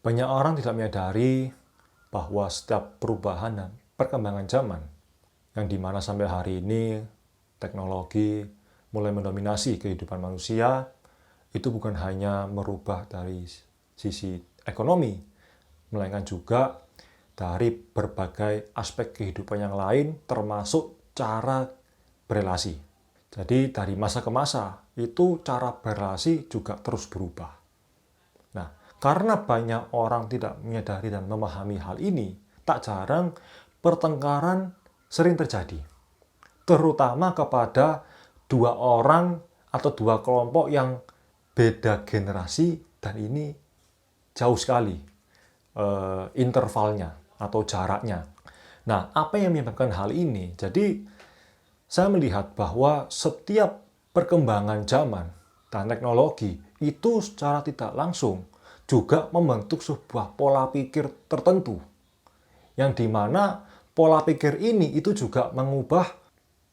Banyak orang tidak menyadari bahwa setiap perubahan dan perkembangan zaman, yang dimana sampai hari ini teknologi mulai mendominasi kehidupan manusia, itu bukan hanya merubah dari sisi ekonomi, melainkan juga dari berbagai aspek kehidupan yang lain, termasuk cara berelasi. Jadi dari masa ke masa, itu cara berelasi juga terus berubah. Nah, karena banyak orang tidak menyadari dan memahami hal ini, tak jarang pertengkaran sering terjadi. Terutama kepada dua orang atau dua kelompok yang beda generasi dan ini jauh sekali intervalnya atau jaraknya. Nah, apa yang menyebabkan hal ini? Jadi, saya melihat bahwa setiap perkembangan zaman dan teknologi itu secara tidak langsung juga membentuk sebuah pola pikir tertentu. Yang dimana pola pikir ini itu juga mengubah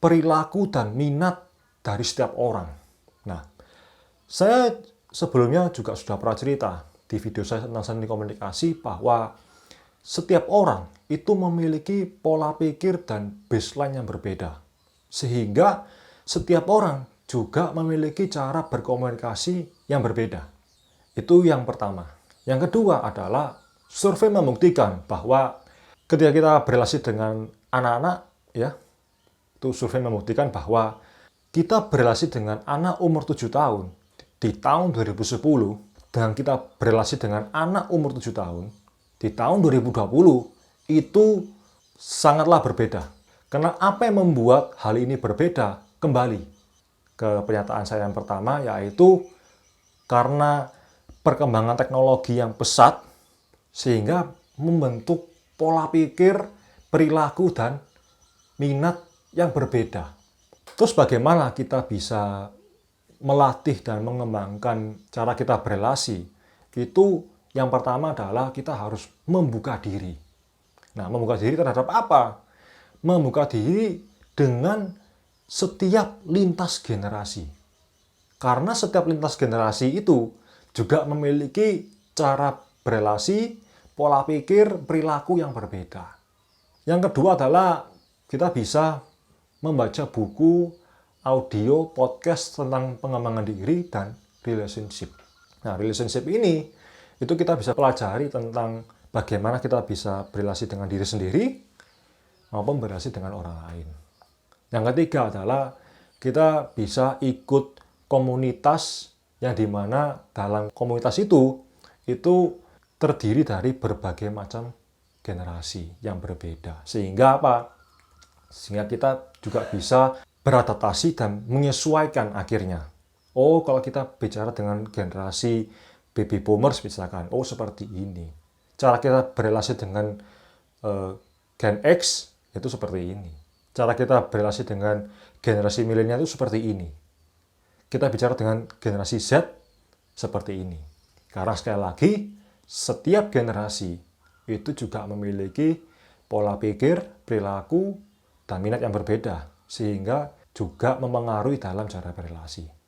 perilaku dan minat dari setiap orang. Nah, saya sebelumnya juga sudah pernah cerita di video saya tentang seni komunikasi bahwa setiap orang itu memiliki pola pikir dan baseline yang berbeda. Sehingga setiap orang juga memiliki cara berkomunikasi yang berbeda. Itu yang pertama. Yang kedua adalah survei membuktikan bahwa ketika kita berrelasi dengan anak-anak, ya, itu survei membuktikan bahwa kita berrelasi dengan anak umur 7 tahun di tahun 2010 dan kita berrelasi dengan anak umur 7 tahun di tahun 2020 itu sangatlah berbeda. Karena apa yang membuat hal ini berbeda? Kembali ke pernyataan saya yang pertama, yaitu karena perkembangan teknologi yang pesat sehingga membentuk pola pikir, perilaku, dan minat yang berbeda. Terus bagaimana kita bisa melatih dan mengembangkan cara kita berelasi? Itu yang pertama adalah kita harus membuka diri. Nah, membuka diri terhadap apa? Membuka diri dengan setiap lintas generasi. Karena setiap lintas generasi itu juga memiliki cara berelasi, pola pikir, perilaku yang berbeda. Yang kedua adalah kita bisa membaca buku, audio, podcast tentang pengembangan diri dan relationship. Nah, relationship ini itu kita bisa pelajari tentang bagaimana kita bisa berelasi dengan diri sendiri maupun berelasi dengan orang lain. Yang ketiga adalah kita bisa ikut komunitas yang dimana dalam komunitas itu terdiri dari berbagai macam generasi yang berbeda. Sehingga apa? Sehingga kita juga bisa beradaptasi dan menyesuaikan akhirnya. Oh, kalau kita bicara dengan generasi baby boomers misalkan, oh seperti ini. Cara kita berrelasi dengan Gen X itu seperti ini. Cara kita berrelasi dengan generasi milenial itu seperti ini. Kita bicara dengan generasi Z seperti ini. Karena sekali lagi, setiap generasi itu juga memiliki pola pikir, perilaku, dan minat yang berbeda. Sehingga juga mempengaruhi dalam cara berrelasi.